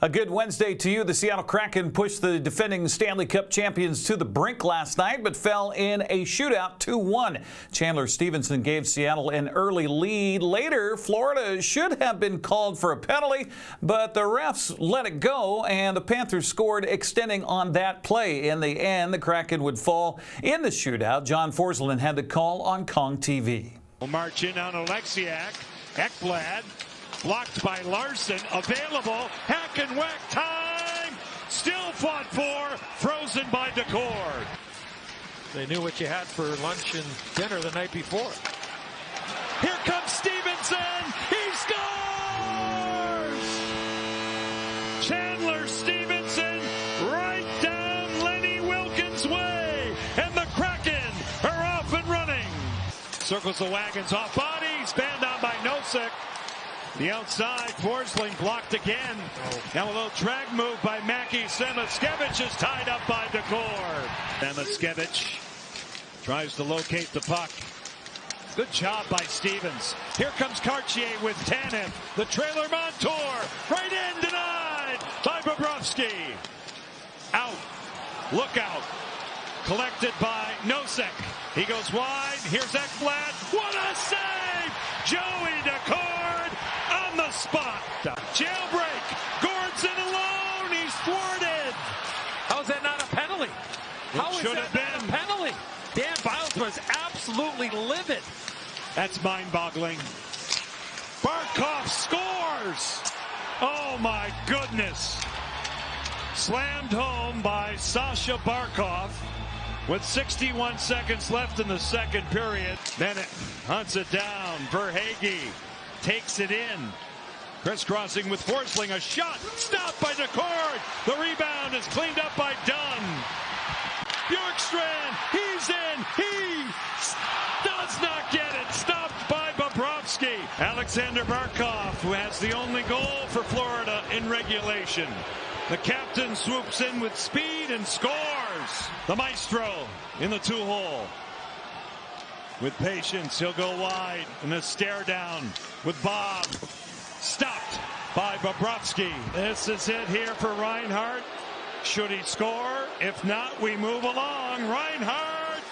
A good Wednesday to you. The Seattle Kraken pushed the defending Stanley Cup champions to the brink last night, but fell in a shootout 2-1. Chandler Stevenson gave Seattle an early lead. Later, Florida should have been called for a penalty, but the refs let it go, and the Panthers scored, extending on that play. In the end, the Kraken would fall in the shootout. John Forsland had the call on Kong TV. We'll march in on Oleksiak. Ekblad. Blocked by Larson, available, hack and whack time, still fought for, frozen by Decord. They knew what you had for lunch and dinner the night before. Here comes Stevenson, he scores! Chandler Stevenson right down Lenny Wilkins' way, and the Kraken are off and running. Circles the wagons off body, spanned on by Nosek. The outside, Forsling blocked again. Now a little drag move by Mackie. Samoskevich is tied up by Decord. Samoskevich tries to locate the puck. Good job by Stevens. Here comes Cartier with Tanev. The trailer Montour. Right in, denied by Bobrovsky. Out. Look out. Collected by Nosek. He goes wide. Here's Ekblad. What a save! Joey Decord on the spot. Jailbreak. Gord's in alone. He's thwarted. How is that not a penalty? How is should that have been. not a penalty? Dan Biles was absolutely livid. That's mind-boggling. Barkov scores. Oh my goodness. Slammed home by Sasha Barkov with 61 seconds left in the second period. Bennett hunts it down. Verhaeghe takes it in. Crisscrossing with Forsling. A shot stopped by Decord. The rebound is cleaned up by Dunn. Bjorkstrand, he's in. He does not get it. Stopped by Bobrovsky. Alexander Barkov, who has the only goal for Florida in regulation. The captain swoops in with speed and scores. The maestro in the two-hole. With patience, he'll go wide in a stare down with Bob. Stopped by Bobrovsky. This is it here for Reinhart. Should he score? If not, we move along. Reinhart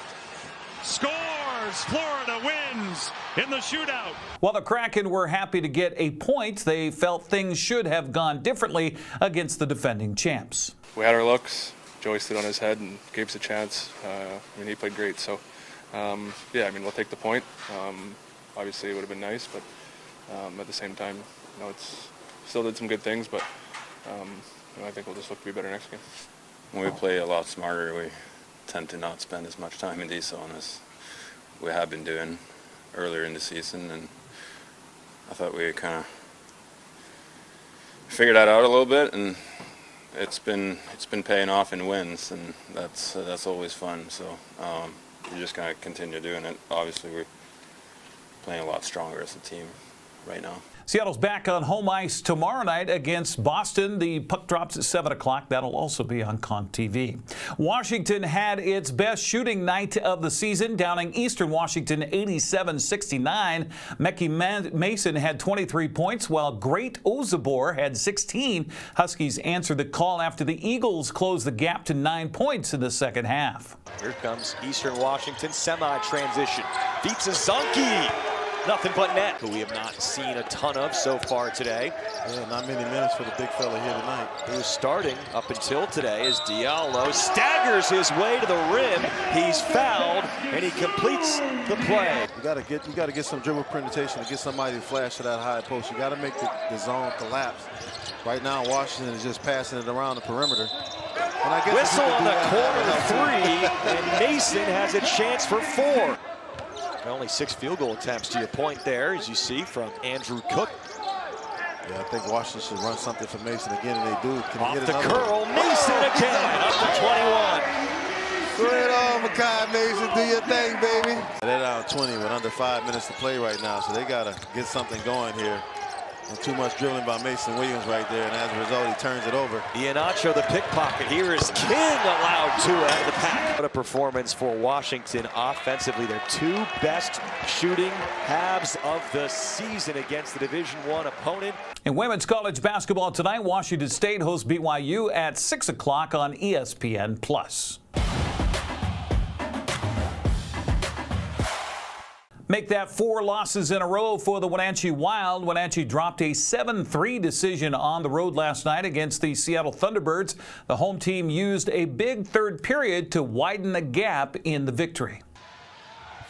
scores. Florida wins in the shootout. While the Kraken were happy to get a point, they felt things should have gone differently against the defending champs. We had our looks. Joey stood on his head and gave us a chance. He played great. So, yeah, we'll take the point. Obviously, it would have been nice, but at the same time, it's still did some good things, but I think we'll just look to be better next game. When we play a lot smarter, we tend to not spend as much time in D zone as we have been doing earlier in the season, and I thought we kind of figured that out a little bit, and it's been paying off in wins, and that's always fun. So we're just gonna continue doing it. Obviously, we're playing a lot stronger as a team right now. Seattle's back on home ice tomorrow night against Boston. The puck drops at 7 o'clock. That'll also be on Kong TV. Washington had its best shooting night of the season, downing Eastern Washington 87-69. Mecky Mason had 23 points, while Great Ozabor had 16. Huskies answered the call after the Eagles closed the gap to 9 points in the second half. Here comes Eastern Washington semi-transition. Deep to Zonky. Nothing but net, who we have not seen a ton of so far today. Yeah, not many minutes for the big fella here tonight. He was starting up until today as Diallo staggers his way to the rim. He's fouled, and he completes the play. You got to get some dribble penetration to get somebody to flash to that high post. You got to make the zone collapse. Right now, Washington is just passing it around the perimeter. And I guess whistle on the corner three, and Mason has a chance for 4. Only 6 field goal attempts to your point there, as you see from Andrew Cook. Yeah, I think Washington should run something for Mason again, and they do. Can he off get the another curl, Mason again, up to 21. Straight on, Makai Mason, do your thing, baby. They're down 20 with under 5 minutes to play right now, so they got to get something going here. And too much dribbling by Mason Williams right there, and as a result, he turns it over. Iheanacho, the pickpocket. Here is King allowed two out of the pack. What a performance for Washington offensively. Their two best shooting halves of the season against the Division I opponent. In women's college basketball tonight, Washington State hosts BYU at 6 o'clock on ESPN+. Make that 4 losses in a row for the Wenatchee Wild. Wenatchee dropped a 7-3 decision on the road last night against the Seattle Thunderbirds. The home team used a big third period to widen the gap in the victory.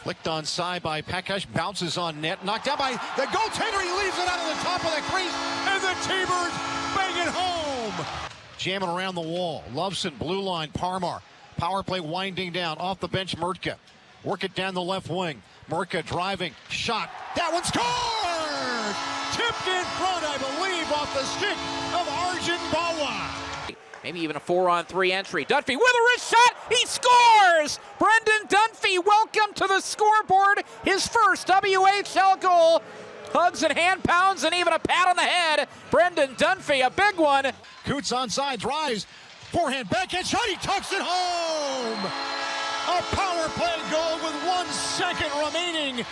Flicked on side by Pekash, bounces on net, knocked down by the goaltender. He leaves it out of the top of the crease, and the T-Birds bang it home. Jamming around the wall. Loveson, blue line, Parmar. Power play winding down, off the bench, Murtka. Work it down the left wing. Murtka driving, shot. That one scored! Tipped in front, I believe, off the stick of Arjun Bawa. Maybe even a 4-on-3 entry. Dunphy with a wrist shot. He scores! Brendan Dunphy, welcome to the scoreboard. His first WHL goal. Hugs and hand pounds and even a pat on the head. Brendan Dunphy, a big one. Coots onside, drives. Forehand, backhand shot. He tucks it home. A power play goal with 1 second remaining.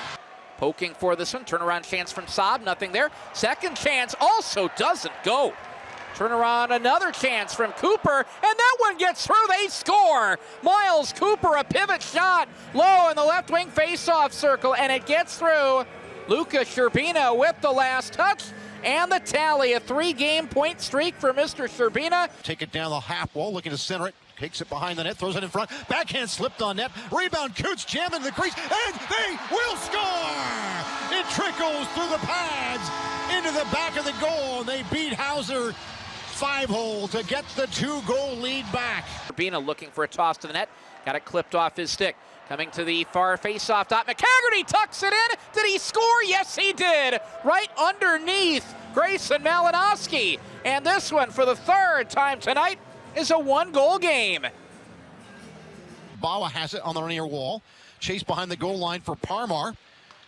Poking for this one. Turnaround chance from Saab. Nothing there. Second chance also doesn't go. Turnaround, another chance from Cooper, and that one gets through. They score. Miles Cooper, a pivot shot low in the left wing faceoff circle, and it gets through. Luca Sherbina with the last touch and the tally. A 3-game point streak for Mr. Sherbina. Take it down the half wall, looking to center it. Takes it behind the net, throws it in front. Backhand slipped on net. Rebound, Coots jamming the crease, and they will score! It trickles through the pads into the back of the goal, and they beat Hauser 5-hole to get the 2-goal lead back. Sherbina looking for a toss to the net. Got it clipped off his stick. Coming to the far face-off dot. McCaggerty tucks it in. Did he score? Yes, he did. Right underneath Grayson Malinowski. And this one, for the 3rd time tonight, is a 1-goal game. Bawa has it on the near wall. Chase behind the goal line for Parmar.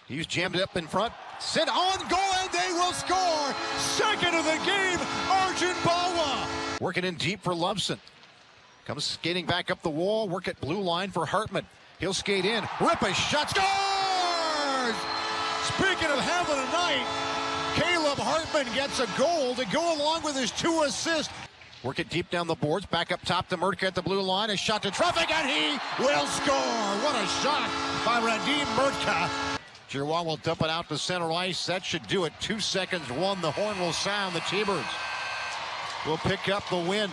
He's jammed it up in front. Sent on goal, and they will score. Second of the game, Arjun Bawa. Working in deep for Loveson. Comes skating back up the wall. Work at blue line for Hartman. He'll skate in. Rip a shot. Scores! Speaking of having a night, Caleb Hartman gets a goal to go along with his 2 assists. Work it deep down the boards. Back up top to Murtka at the blue line. A shot to traffic, and he will score. What a shot by Radim Murtka. Giroir will dump it out to center ice. That should do it. 2 seconds, 1. The horn will sound. The T-Birds will pick up the win.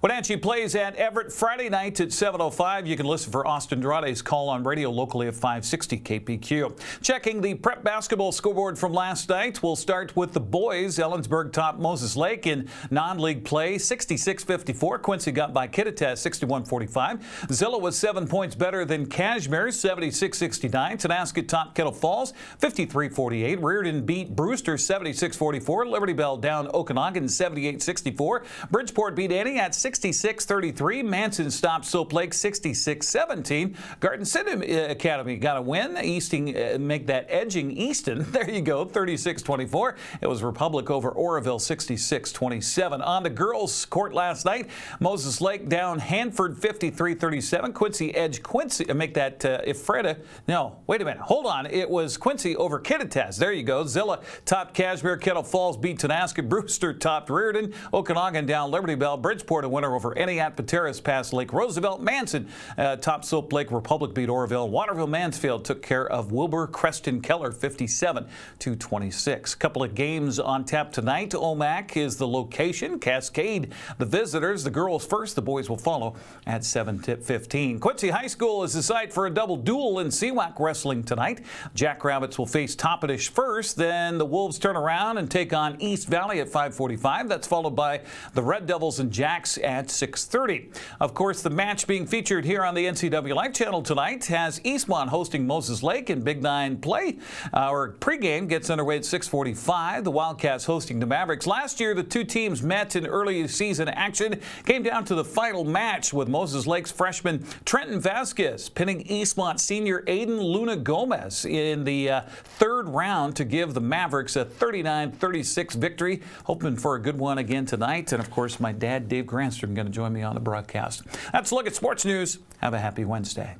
Wenatchee plays at Everett Friday night at 7:05. You can listen for Austin Andrade's call on radio locally at 560 KPQ. Checking the prep basketball scoreboard from last night, we'll start with the boys. Ellensburg topped Moses Lake in non-league play, 66-54. Quincy got by Kittitas, 61-45. Zilla was 7 points better than Cashmere, 76-69. Tonasket topped Kettle Falls, 53-48. Reardon beat Brewster, 76-44. Liberty Bell down Okanagan, 78-64. Bridgeport beat Annie at 66-33. Manson stopped Soap Lake 66-17. Garden City Academy got a win. Easting make that edging Easton. There you go, 36-24. It was Republic over Oroville 66-27. On the girls' court last night, Moses Lake down Hanford 53-37. Quincy edge Quincy make that Ephrata. No, wait a minute. Hold on. It was Quincy over Kittitas. There you go. Zilla topped Cashmere. Kettle Falls beat Tonasket. Brewster topped Reardon. Okanagan down Liberty Bell. Bridgeport a winner over Eniat. Pateras past Lake Roosevelt. Manson top Soap Lake. Republic beat Oroville. Waterville Mansfield took care of Wilbur. Creston Keller 57-26. Couple of games on tap tonight. Omak is the location. Cascade the visitors. The girls first. The boys will follow at 7:15. Quincy High School is the site for a double duel in CWAC wrestling tonight. Jackrabbits will face Toppetish first. Then the Wolves turn around and take on East Valley at 5:45. That's followed by the Red Devils and Jacks at 6:30. Of course, the match being featured here on the NCW Life channel tonight has Eastmont hosting Moses Lake in Big 9 play. Our pregame gets underway at 6:45. The Wildcats hosting the Mavericks. Last year, the two teams met in early season action. Came down to the final match with Moses Lake's freshman Trenton Vasquez pinning Eastmont senior Aiden Luna Gomez in the third round to give the Mavericks a 39-36 victory. Hoping for a good one again tonight. And, of course, my dad, Dave Granstrom, going to join me on the broadcast. That's a look at sports news. Have a happy Wednesday.